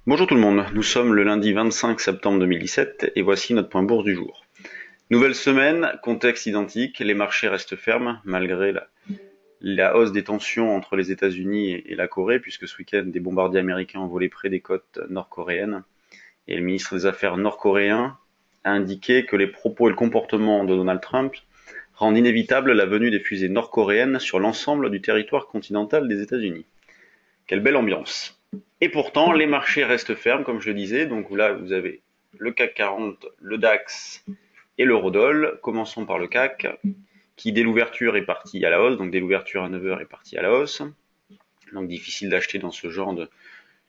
Bonjour tout le monde, nous sommes le lundi 25 septembre 2017 et voici notre point bourse du jour. Nouvelle semaine, contexte identique, les marchés restent fermes malgré la hausse des tensions entre les États-Unis et la Corée, puisque ce week-end des bombardiers américains ont volé près des côtes nord-coréennes et le ministre des Affaires nord-coréen a indiqué que les propos et le comportement de Donald Trump rendent inévitable la venue des fusées nord-coréennes sur l'ensemble du territoire continental des États-Unis. Quelle belle ambiance! Et pourtant, les marchés restent fermes, comme je le disais. Donc là, vous avez le CAC 40, le DAX et l'Eurodoll. Commençons par le CAC, qui dès l'ouverture est parti à la hausse. Donc dès l'ouverture à 9 heures est parti à la hausse. Donc difficile d'acheter dans ce genre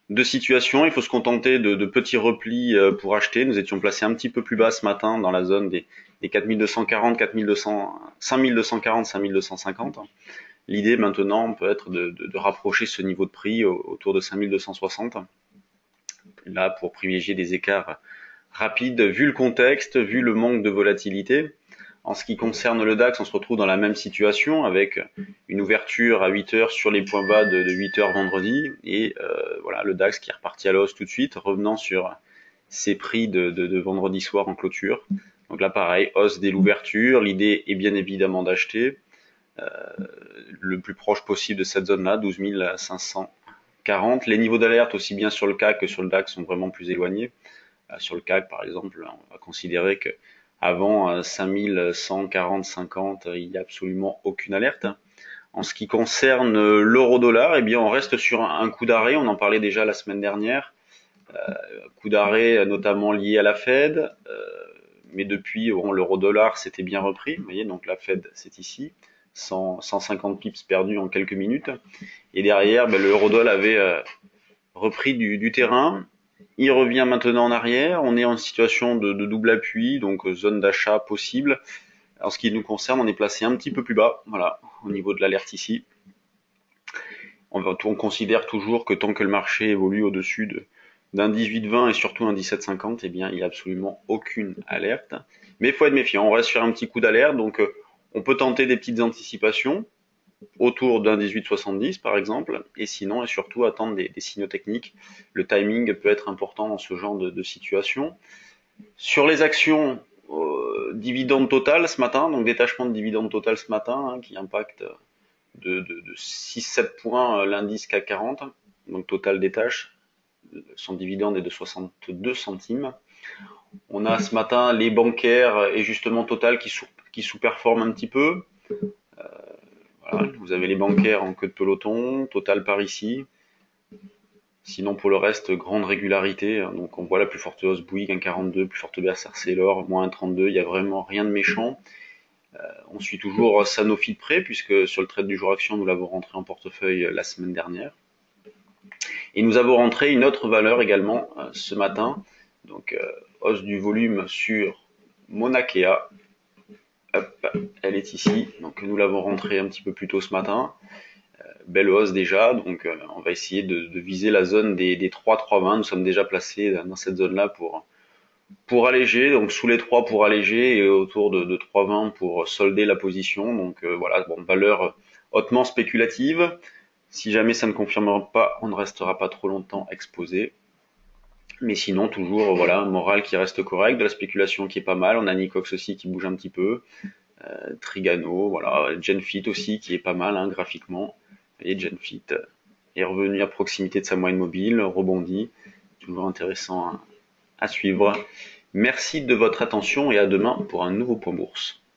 de situation. Il faut se contenter de petits replis pour acheter. Nous étions placés un petit peu plus bas ce matin dans la zone des 4240, 4200, 5240, 5250. L'idée maintenant peut être de rapprocher ce niveau de prix autour de 5260. Là, pour privilégier des écarts rapides, vu le contexte, vu le manque de volatilité. En ce qui concerne le DAX, on se retrouve dans la même situation avec une ouverture à 8 heures sur les points bas de 8 heures vendredi et voilà le DAX qui est reparti à la hausse tout de suite, revenant sur ses prix de vendredi soir en clôture. Donc là pareil, hausse dès l'ouverture, l'idée est bien évidemment d'acheter le plus proche possible de cette zone-là, 12 540. Les niveaux d'alerte, aussi bien sur le CAC que sur le DAX, sont vraiment plus éloignés. Sur le CAC, par exemple, on va considérer que avant 5140, 50, il n'y a absolument aucune alerte. En ce qui concerne l'euro-dollar, eh bien, on reste sur un coup d'arrêt. On en parlait déjà la semaine dernière. Coup d'arrêt notamment lié à la Fed. Mais depuis, bon, l'euro-dollar s'était bien repris. Vous voyez, donc la Fed, c'est ici. 150 pips perdus en quelques minutes. Et derrière, ben, le Eurodollar avait repris du terrain. Il revient maintenant en arrière. On est en situation de double appui, donc zone d'achat possible. En ce qui nous concerne, on est placé un petit peu plus bas, voilà, au niveau de l'alerte ici. On considère toujours que tant que le marché évolue au-dessus d'un 18,20 et surtout un 17,50, eh bien, il n'y a absolument aucune alerte. Mais il faut être méfiant. On reste sur un petit coup d'alerte, donc on peut tenter des petites anticipations autour d'un 18,70 par exemple, et sinon et surtout attendre des signaux techniques. Le timing peut être important dans ce genre de situation. Sur les actions, dividende total ce matin, donc détachement de dividende total ce matin, qui impacte de 6-7 points l'indice CAC 40, donc total détache, son dividende est de 62 centimes. On a ce matin les bancaires et justement Total qui sous-performent un petit peu. Voilà, vous avez les bancaires en queue de peloton, Total par ici. Sinon pour le reste, grande régularité. Donc on voit la plus forte hausse Bouygues 1,42, plus forte baisse Arcelor, moins 1,32. Il n'y a vraiment rien de méchant. On suit toujours Sanofi de près, puisque sur le trade du jour action, nous l'avons rentré en portefeuille la semaine dernière. Et nous avons rentré une autre valeur également ce matin. Donc hausse du volume sur Monakea. Hop, elle est ici. Donc nous l'avons rentrée un petit peu plus tôt ce matin. Belle hausse déjà, donc on va essayer de viser la zone des 3,320. Nous sommes déjà placés dans cette zone-là pour alléger, donc sous les 3 pour alléger et autour de 3,20 pour solder la position. Donc voilà, bon, valeur hautement spéculative. Si jamais ça ne confirmera pas, on ne restera pas trop longtemps exposé. Mais sinon, toujours, voilà, un moral qui reste correct, de la spéculation qui est pas mal. On a Nicox aussi qui bouge un petit peu. Trigano, voilà, Genfit aussi qui est pas mal hein, graphiquement. Et Genfit est revenu à proximité de sa moyenne mobile, rebondit. Toujours intéressant à suivre. Merci de votre attention et à demain pour un nouveau point bourse.